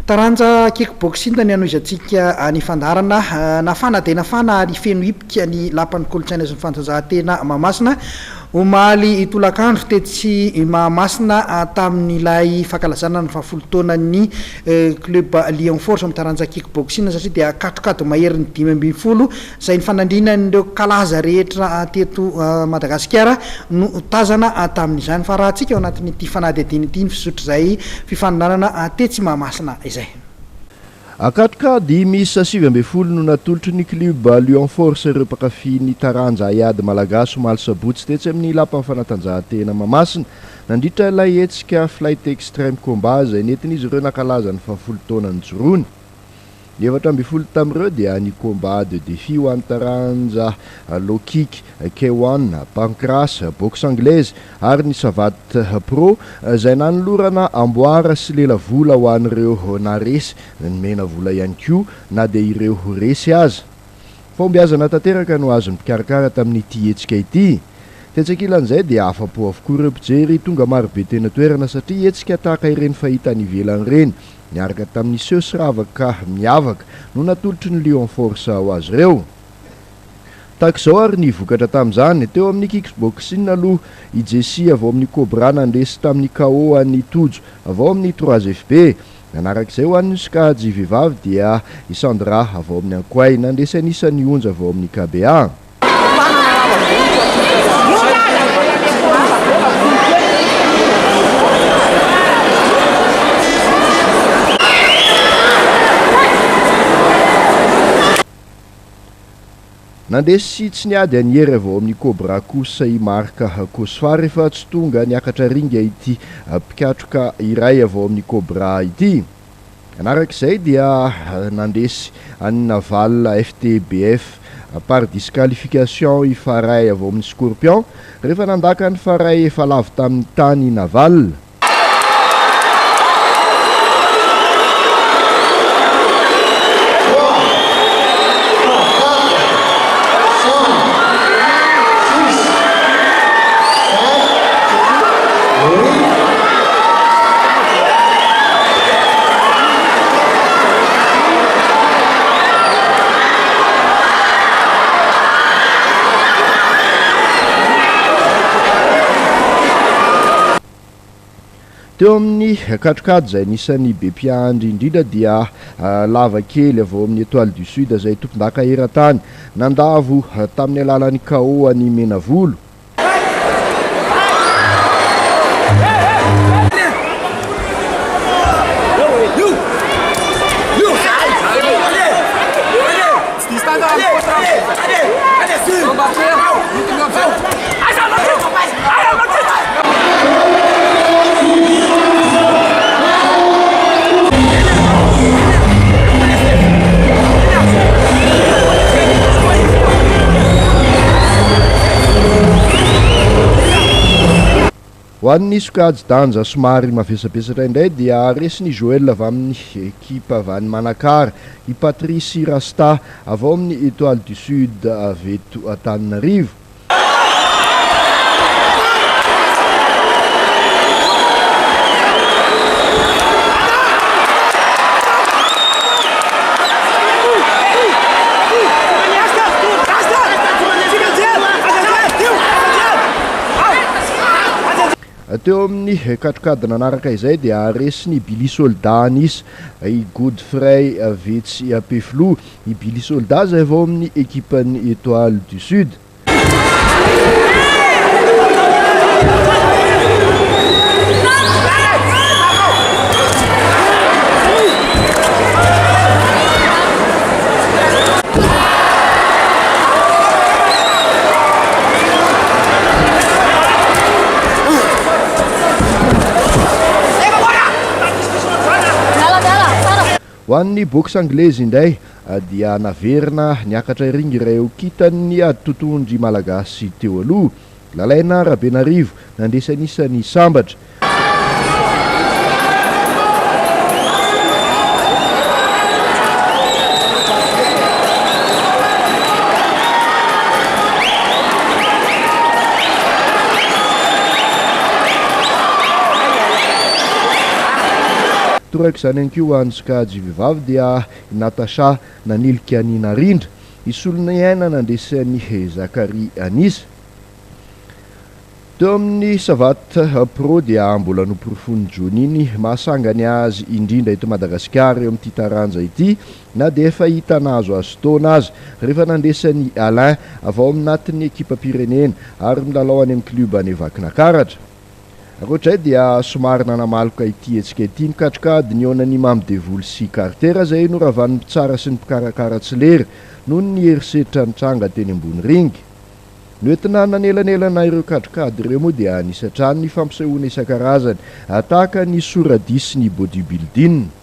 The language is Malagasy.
taranja kickboxing ny anoizatsika ny fandarana nafana de nafana ary feno ipika ny lapan'ny kolotsaina sy ny fantanjahantena Mahamasina omaly itolakandro tetsy Mahamasina tamin'ilay fankalazana ny 10 taonan'ny club Lion Force amin'ny taranja kickboxing satria dia katrokado maherin'ny 5 zay ny fanandrinan'ireo kalaza rehetra teto Madagasikara no tazana tamin'izany fa raha tsika ao anatin'ity fanady adiny ity ny fisotro zay fifaninanana tetsy Mahamasina izay. Akatrokady misy 7 no natolotry ny club Lion Force ireo mpakafy ny taranja iady malagasy omaly sabotsy tetsy amin'ny lapan'ny fanatanjahantena Mahamasina nandritra ilay hetsika flight extreme combat zay nentin'izy ireo nakalaza ny 10 taonany jorony. Ny 17 tamin'ireo dia ny combat de défi ho an'ny taranja low kick, K1, pancras, boxe anglaise ary ny savate pro zay nanolorana amboara sy lela vola ho an'ireo naresy ny mena vola ihany koa na de ireo resy aza. Fombiazana tanteraka no azo mikarakara tamin'ity hetsika ity. Tetsakilan'izay dia afa-po avokoa ireo mpijery tonga marobe tena toerana satria hetsika tahaka ireny fahita ny ivelany reny niaraka tamin'ny seusy ravaka miavaka no natolotry ny Lion Force ho azy ireo. Tahak'izao ary ny vokatra tamin'izany teo amin'ny kickboxing aloha ijesy avao amin'ny Cobra nandresy tamin'ny KO an'ny Tojo avao amin'ny 3FB. Manarak'izay ho an'ny sokajy vehivavy dia Isandra avao amin'ny Ankoay nandresy anisan'ny onja avao amin'ny KBA. Nandesy tsy niady anihery avao amin'ny Cobra kosa i marka Kosfar rehefa tsy tonga niakatra ringa ity mpikatroka iray avao amin'ny Cobra ity. Anarak'izay dia nandesy any Naval FTBF par disqualification i faray avao amin'ny Scorpion rehefa nandaka ny faray efa lavo tamin'ny tany Naval. Teo amin'ny katrokady zay nisan'ny be mpiandry indrindra dia lava kely avao amin'ny Étoile du Sud zay tompon-daka eran-tany nandavo tamin'ny alalan'ny KO any Menavolo. Ho an'ny sokajy danja somary mavesapesatra indray dia resiny Joël avy amin'ny ekipa avy any Manakara i Patrice Rasta avao amin'ny Étoile du Sud aveto Antananarivo. Teo amin'ny katrokady nanaraka izay dia resiny Billy Soldat anisy i Godfrey Vetsy Peflo i Billy Soldat zay avao amin'ny ekipan'ny Étoile du Sud. Ho an'ny boxe anglaise indray dia naverina niakatra ring ireo kitan'ny ady totondry malagasy teo aloha. Lalaina Rabenarivo nandresy anisan'ny sambatra. toraka izany ihany koa antsika jivivavy dia Natasha nanilika ny narindra isolona iaina nandresan'ny Zakari Anisa. Teo amin'ny Savate Pro dia mbola nomporofony jony iny mahasangany azy indrindra eto Madagasikara eo amin'ity taranja ity na dia efa hita nazo azy taona azy rehefa nandresan'ny Alain avao aminatin'ny ekipa pirenena ary milalao any amin'ny club any Vakinankaratra. Ankoatray dia somary nanamaloka ity hetsika ity mikatrokady ny onany Mamy Devoly sy Cartera izay noravan'ny mpitsara sy ny mpikarakara tsy lery noho ny herisetra nitranga teny ambony ringy. Noentina nanelanelana ireo katrokady ireo moa dia nisy hatrany ny fampisehoana isan-karazany tahaka ny soradis sy ny bodybuilding.